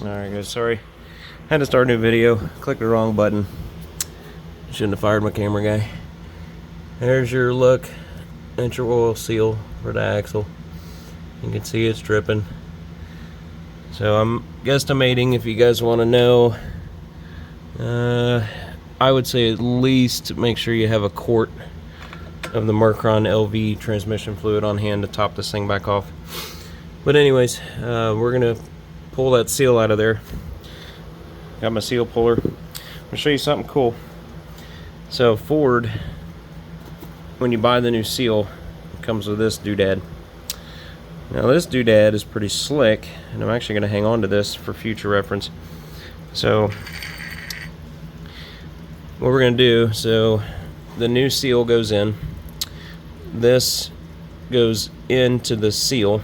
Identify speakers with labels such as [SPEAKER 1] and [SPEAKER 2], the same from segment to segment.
[SPEAKER 1] Alright guys, sorry. Had to start a new video. Clicked the wrong button. Shouldn't have fired my camera guy. There's your look at your oil seal for the axle. You can see it's dripping. So I'm guesstimating, if you guys want to know, I would say at least make sure you have a quart of the Mercron LV transmission fluid on hand to top this thing back off. But anyways, we're gonna pull that seal out of there. Got my seal puller. I'm gonna show you something cool. So Ford, when you buy the new seal, it comes with this doodad. Now this doodad is pretty slick, and I'm actually gonna hang on to this for future reference. So what we're gonna do, so the new seal goes in. This goes into the seal,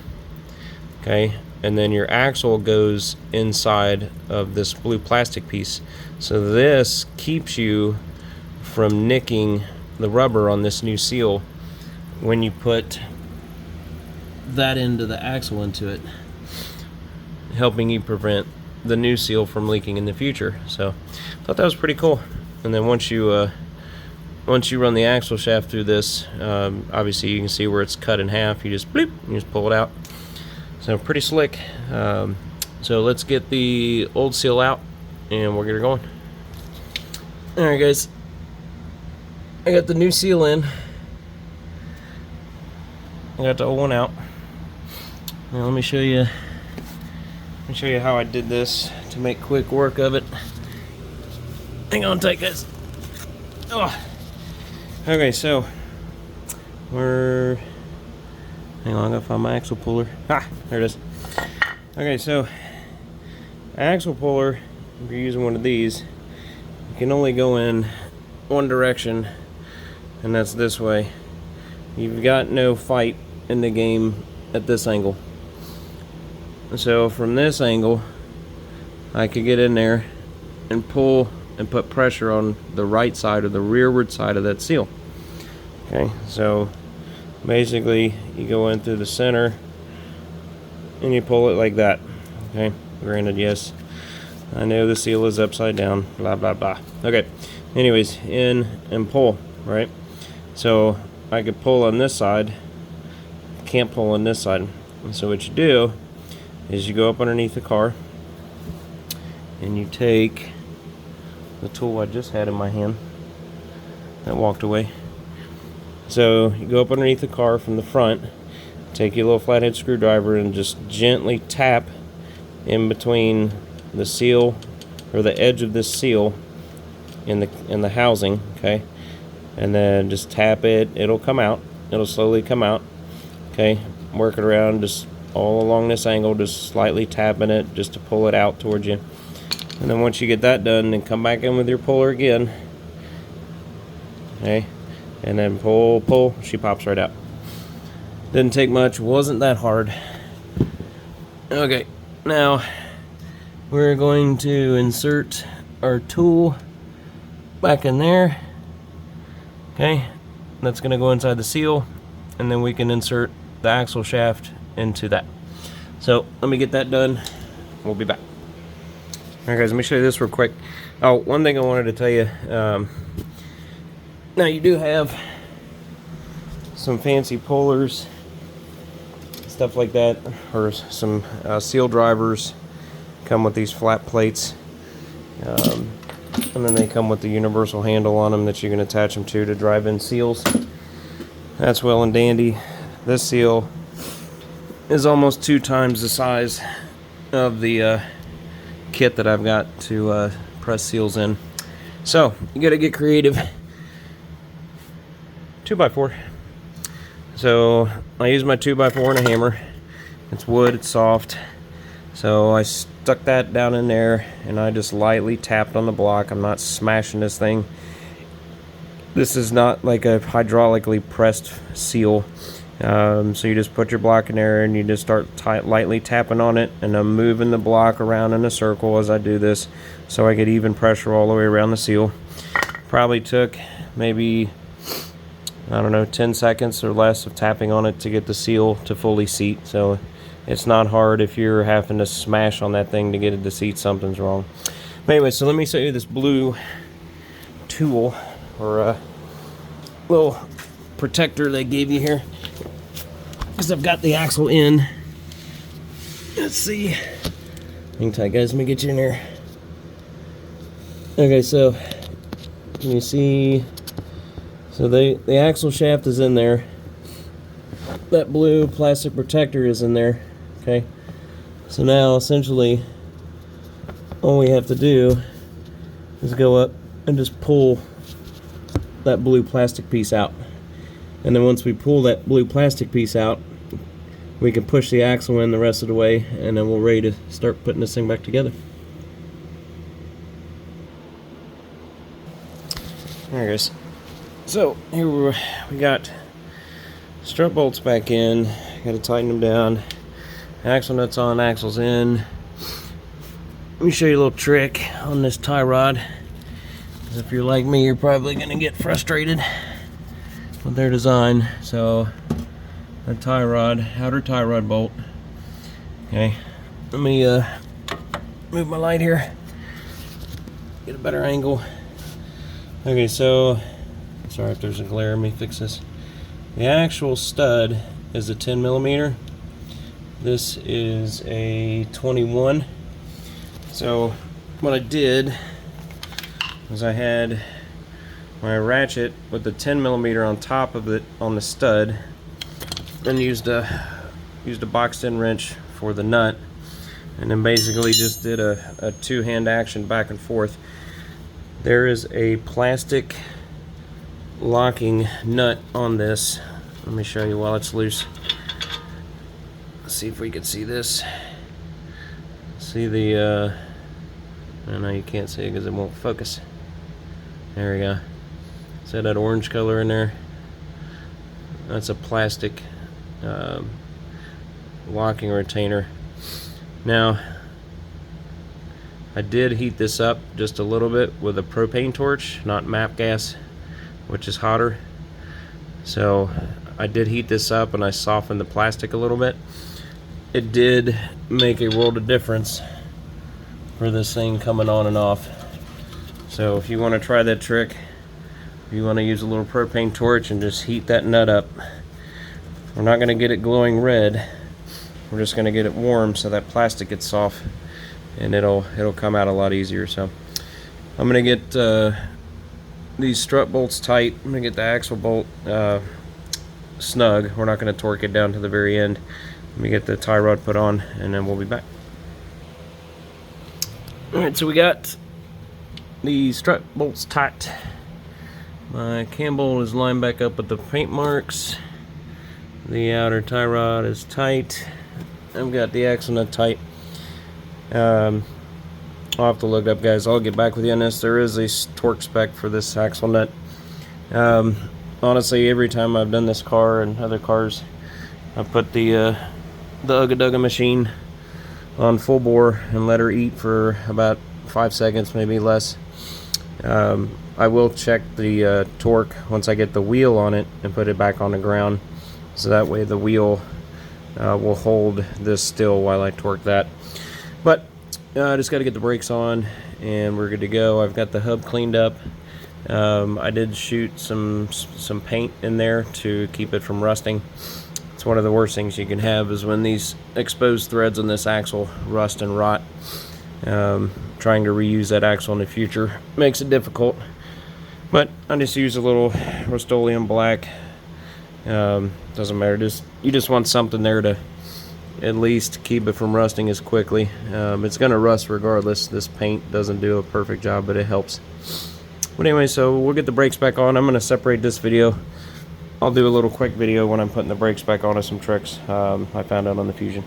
[SPEAKER 1] okay, and then your axle goes inside of this blue plastic piece. So this keeps you from nicking the rubber on this new seal when you put that end of the axle into it, helping you prevent the new seal from leaking in the future. So I thought that was pretty cool. And then once you run the axle shaft through this, obviously you can see where it's cut in half. You just bleep, you just pull it out. So pretty slick. So let's get the old seal out and we'll get her going. Alright guys, I got the new seal in. I got the old one out. Now let me show you how I did this to make quick work of it. Hang on tight guys. Oh. Okay, so hang on, I gotta find my axle puller. Ah, there it is. Okay, so axle puller, if you're using one of these, you can only go in one direction, and that's this way. You've got no fight in the game at this angle. So from this angle, I could get in there and pull and put pressure on the right side or the rearward side of that seal. Okay, so basically you go in through the center and you pull it like that. Okay, granted, yes, I know the seal is upside down, blah blah blah. Okay, anyways, in and pull, right? So I could pull on this side, can't pull on this side. And so what you do is you go up underneath the car and you take the tool I just had in my hand that walked away. So you go up underneath the car from the front, take your little flathead screwdriver and just gently tap in between the seal, or the edge of this seal in the housing, okay? And then just tap it, it'll come out, it'll slowly come out, okay? Work it around just all along this angle, just slightly tapping it just to pull it out towards you. And then once you get that done, then come back in with your puller again, okay? And then pull, she pops right out. Didn't take much, wasn't that hard. Okay, now we're going to insert our tool back in there. Okay, that's gonna go inside the seal, and then we can insert the axle shaft into that. So let me get that done, we'll be back. Alright guys, let me show you this real quick. Oh, one thing I wanted to tell you, now you do have some fancy pullers, stuff like that, or some seal drivers come with these flat plates, and then they come with the universal handle on them that you can attach them to drive in seals. That's well and dandy. This seal is almost 2 times the size of the kit that I've got to press seals in. So you gotta get creative. 2x4. So I use my 2x4 and a hammer. It's wood, it's soft. So I stuck that down in there and I just lightly tapped on the block. I'm not smashing this thing. This is not like a hydraulically pressed seal. So you just put your block in there and you just start lightly tapping on it, and I'm moving the block around in a circle as I do this so I get even pressure all the way around the seal. Probably took maybe, I don't know, 10 seconds or less of tapping on it to get the seal to fully seat. So It's not hard if you're having to smash on that thing to get it to see something's wrong. But anyway, so let me show you this blue tool, or a little protector they gave you here, because I've got the axle in. Let's see. Hang tight, guys. Let me get you in here. Okay, so can you see? So the axle shaft is in there. That blue plastic protector is in there. Okay. So now essentially all we have to do is go up and just pull that blue plastic piece out. And then once we pull that blue plastic piece out, we can push the axle in the rest of the way, and then we're ready to start putting this thing back together. Alright guys, so here we got strut bolts back in, got to tighten them down, axle nuts on, axles in. Let me show you a little trick on this tie rod. If you're like me, you're probably going to get frustrated with their design. So a tie rod, outer tie rod bolt. Okay, let me move my light here, get a better angle. Okay, so sorry if there's a glare. Let me fix this. The actual stud is a 10 millimeter. This is a 21. So what I did was I had my ratchet with the 10 millimeter on top of it on the stud, then used a boxed in wrench for the nut, and then basically just did a two-hand action back and forth. There is a plastic locking nut on this. Let me show you while it's loose. Let's see if we can see this. See the I know you can't see it because it won't focus. There we go. See that orange color in there? That's a plastic locking retainer. Now, I did heat this up just a little bit with a propane torch, not MAP gas, which is hotter. So I did heat this up and I softened the plastic a little bit. It did make a world of difference for this thing coming on and off. So if you want to try that trick, if you want to use a little propane torch and just heat that nut up, we're not going to get it glowing red, we're just going to get it warm so that plastic gets soft, and it'll come out a lot easier. So I'm going to get these strut bolts tight. I'm going to get the axle bolt snug. We're not going to torque it down to the very end. Let me get the tie rod put on, and then we'll be back. Alright, so we got the strut bolts tight. My cam bolt is lined back up with the paint marks. The outer tie rod is tight. I've got the axle nut tight. I'll have to look up, guys. I'll get back with you on this. There is a torque spec for this axle nut. Honestly, every time I've done this car and other cars, I put the Ugga Dugga machine on full bore and let her eat for about 5 seconds, maybe less. I will check the torque once I get the wheel on it and put it back on the ground, so that way the wheel will hold this still while I torque that. But I just got to get the brakes on and we're good to go. I've got the hub cleaned up. I did shoot some paint in there to keep it from rusting. It's one of the worst things you can have is when these exposed threads on this axle rust and rot. Trying to reuse that axle in the future makes it difficult. But I just use a little Rust-Oleum black. Doesn't matter. You just want something there to at least keep it from rusting as quickly. It's going to rust regardless. This paint doesn't do a perfect job, but it helps. But anyway, so we'll get the brakes back on. I'm going to separate this video. I'll do a little quick video when I'm putting the brakes back on of some tricks I found out on the Fusion.